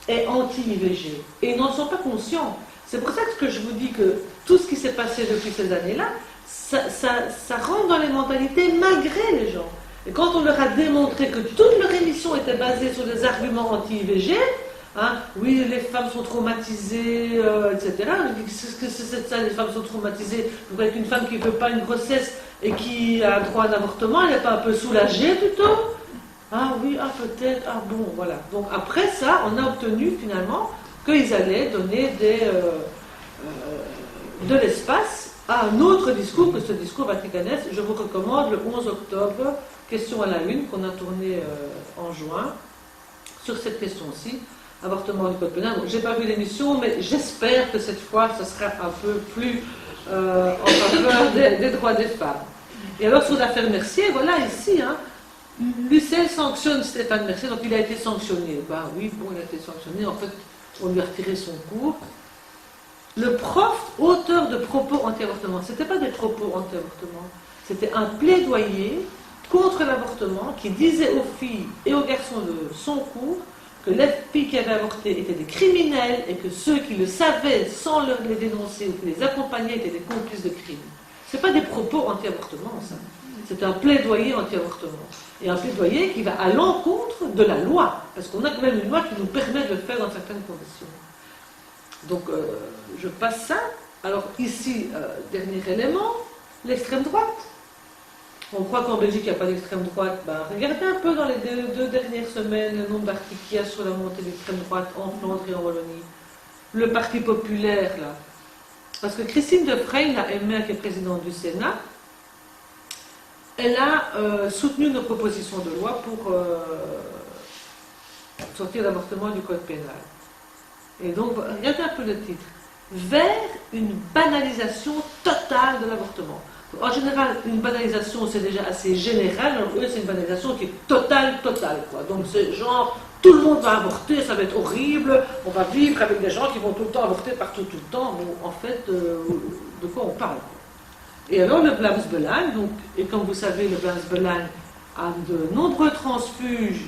est anti-IVG. Et ils n'en sont pas conscients. C'est pour ça que je vous dis que tout ce qui s'est passé depuis ces années-là, ça rentre dans les mentalités malgré les gens. Et quand on leur a démontré que toute leur émission était basée sur des arguments anti-IVG, oui, les femmes sont traumatisées, etc. Je dis, qu'est-ce que c'est ça, les femmes sont traumatisées? Vous voyez qu'une femme qui ne veut pas une grossesse et qui a droit à un avortement, elle n'est pas un peu soulagée plutôt? Ah oui, peut-être, bon, voilà. Donc après ça, on a obtenu finalement qu'ils allaient donner de l'espace à un autre discours que ce discours vaticaneste. Je vous recommande le 11 octobre, question à la une, qu'on a tourné en juin, sur cette question-ci, avortement du code pénal. Donc, j'ai pas vu l'émission, mais j'espère que cette fois, ce sera un peu plus en faveur des droits des femmes. Et alors, sur l'affaire Mercier, voilà, ici, l'UCL sanctionne Stéphane Mercier, donc il a été sanctionné. Ben oui, bon, il a été sanctionné, en fait, on lui a retiré son cours. Le prof, auteur de propos anti-avortement, ce n'était pas des propos anti-avortement, c'était un plaidoyer contre l'avortement qui disait aux filles et aux garçons de son cours que les filles qui avaient avorté étaient des criminels et que ceux qui le savaient sans les dénoncer ou qui les accompagnaient étaient des complices de crimes. Ce n'est pas des propos anti-avortement, ça. C'est un plaidoyer anti-avortement. Et un plaidoyer qui va à l'encontre de la loi, parce qu'on a quand même une loi qui nous permet de le faire dans certaines conditions. Donc, je passe ça. Alors, ici, dernier élément, l'extrême droite. On croit qu'en Belgique, il n'y a pas d'extrême droite. Ben, regardez un peu dans les deux dernières semaines le nombre d'articles qu'il y a sur la montée de l'extrême droite en Flandre et en Wallonie. Le Parti populaire, là. Parce que Christine de Frey, la MR qui est présidente du Sénat, elle a soutenu nos propositions de loi pour sortir l'avortement du code pénal. Et donc, regardez un peu le titre. Vers une banalisation totale de l'avortement. En général, une banalisation, c'est déjà assez général. Alors, eux, c'est une banalisation qui est totale, quoi. Donc, c'est genre, tout le monde va avorter, ça va être horrible, on va vivre avec des gens qui vont tout le temps avorter partout, tout le temps. Bon, en fait, de quoi on parle? Et alors, le Vlaams Belang, donc, et comme vous savez, le Vlaams Belang a de nombreux transfuges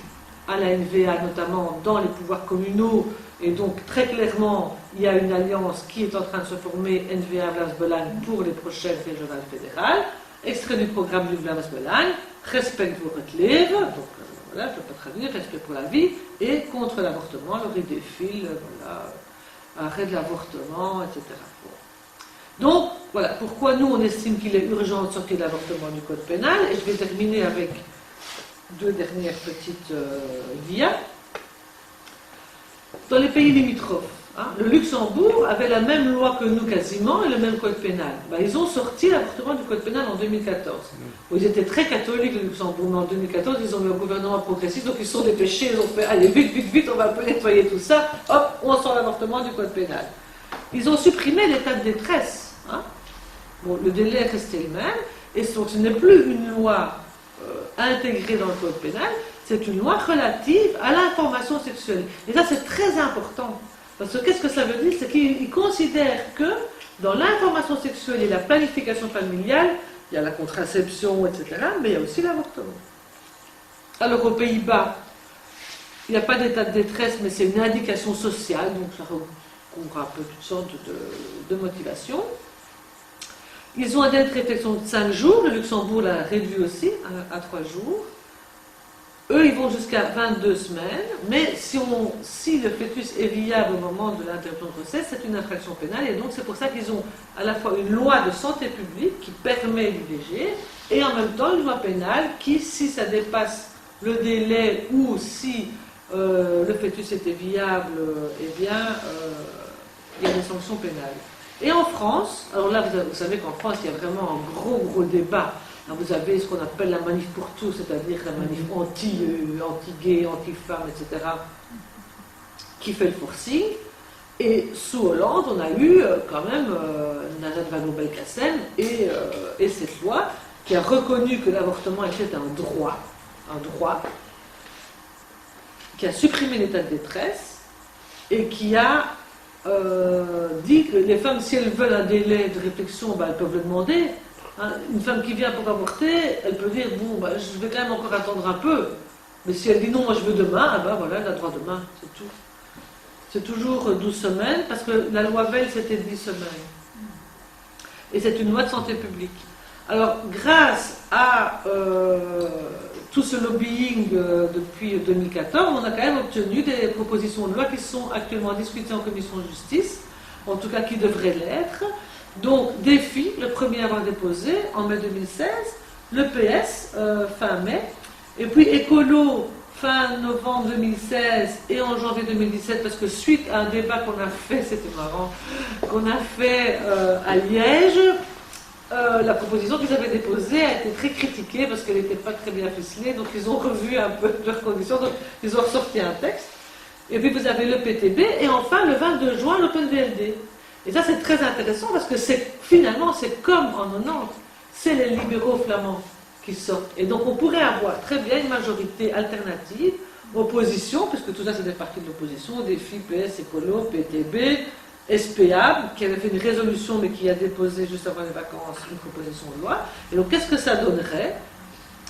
à la NVA, notamment dans les pouvoirs communaux, et donc, très clairement, il y a une alliance qui est en train de se former, NVA-Vlaams Belang, pour les prochaines régionales fédérales. Extrait du programme du Vlaams Belang, respect pour votre lèvre, donc voilà, je ne peux pas traduire, respect pour la vie, et contre l'avortement, le ridéfil, voilà, arrêt de l'avortement, etc. Bon. Donc, voilà, pourquoi nous, on estime qu'il est urgent de sortir de l'avortement du code pénal, et je vais terminer avec deux dernières petites vias. Dans les pays limitrophes, le Luxembourg avait la même loi que nous quasiment et le même code pénal. Ben, ils ont sorti l'avortement du code pénal en 2014. Bon, ils étaient très catholiques, le Luxembourg, mais en 2014, ils ont eu un gouvernement progressiste, donc ils se sont dépêchés, ils ont fait, allez, vite, on va un peu nettoyer tout ça, hop, on sort l'avortement du code pénal. Ils ont supprimé l'état de détresse. Bon, le délai est resté le même, et donc ce n'est plus une loi intégrée dans le code pénal, c'est une loi relative à l'information sexuelle. Et ça, c'est très important. Parce que qu'est-ce que ça veut dire? C'est qu'ils considèrent que dans l'information sexuelle et la planification familiale, il y a la contraception, etc., mais il y a aussi l'avortement. Alors, aux Pays-Bas, il n'y a pas d'état de détresse, mais c'est une indication sociale, donc ça recouvre un peu toutes sortes de motivations. Ils ont un délai de réflexion de 5 jours, le Luxembourg l'a réduit aussi à 3 jours. Eux, ils vont jusqu'à 22 semaines, mais si le fœtus est viable au moment de l'interruption de grossesse, c'est une infraction pénale, et donc c'est pour ça qu'ils ont à la fois une loi de santé publique qui permet l'IVG, et en même temps une loi pénale qui, si ça dépasse le délai ou si le fœtus était viable, eh bien, il y a des sanctions pénales. Et en France, alors là, vous savez qu'en France, il y a vraiment un gros débat. Vous avez ce qu'on appelle la manif pour tous, c'est-à-dire la manif anti-gay, anti-femme, etc., qui fait le forcing. Et sous Hollande, on a eu quand même Najat Vallaud-Belkacem et cette loi qui a reconnu que l'avortement était un droit, qui a supprimé l'état de détresse et qui a dit que les femmes, si elles veulent un délai de réflexion, elles peuvent le demander. Une femme qui vient pour avorter, elle peut dire, bon, je vais quand même encore attendre un peu. Mais si elle dit non, moi je veux demain, voilà, elle a droit demain, c'est tout. C'est toujours 12 semaines, parce que la loi Veil, c'était 10 semaines. Et c'est une loi de santé publique. Alors, grâce à tout ce lobbying depuis 2014, on a quand même obtenu des propositions de loi qui sont actuellement discutées en commission de justice, en tout cas qui devraient l'être. Donc, Défi, le premier à avoir déposé en mai 2016, le PS fin mai, et puis Écolo fin novembre 2016 et en janvier 2017, parce que suite à un débat qu'on a fait, c'était marrant, qu'on a fait à Liège, la proposition qu'ils avaient déposée a été très critiquée parce qu'elle n'était pas très bien ficelée, donc ils ont revu un peu leurs conditions, donc ils ont ressorti un texte. Et puis vous avez le PTB, et enfin le 22 juin, l'OpenVLD. Et ça, c'est très intéressant parce que finalement, c'est comme en 90, c'est les libéraux flamands qui sortent. Et donc, on pourrait avoir très bien une majorité alternative, opposition, puisque tout ça, c'est des partis de l'opposition, Défi, PS, Écolo, PTB, SPA, qui avait fait une résolution, mais qui a déposé juste avant les vacances une proposition de loi. Et donc, qu'est-ce que ça donnerait?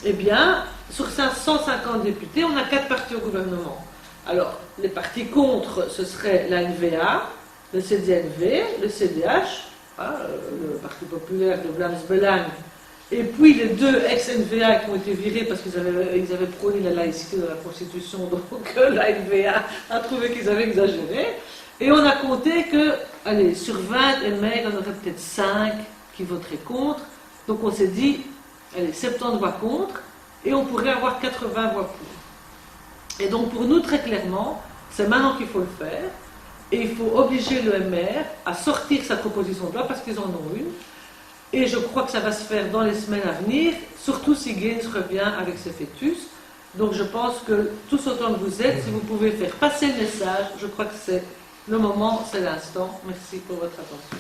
Eh bien, sur 150 députés, on a 4 partis au gouvernement. Alors, les partis contre, ce serait la NVA, le CDNV, le CDH, le Parti populaire de Vlaams Belang, et puis les 2 ex-NVA qui ont été virés parce qu'ils avaient prôné la laïcité de la Constitution, donc la NVA a trouvé qu'ils avaient exagéré. Et on a compté que, allez, sur 20 MR, on aurait peut-être 5 qui voteraient contre. Donc on s'est dit, allez, 70 voix contre, et on pourrait avoir 80 voix pour. Et donc pour nous, très clairement, c'est maintenant qu'il faut le faire, et il faut obliger le MR à sortir sa proposition de loi, parce qu'ils en ont une. Et je crois que ça va se faire dans les semaines à venir, surtout si Gaines revient avec ses fœtus. Donc je pense que tous autant que vous êtes, si vous pouvez faire passer le message, je crois que c'est le moment, c'est l'instant. Merci pour votre attention.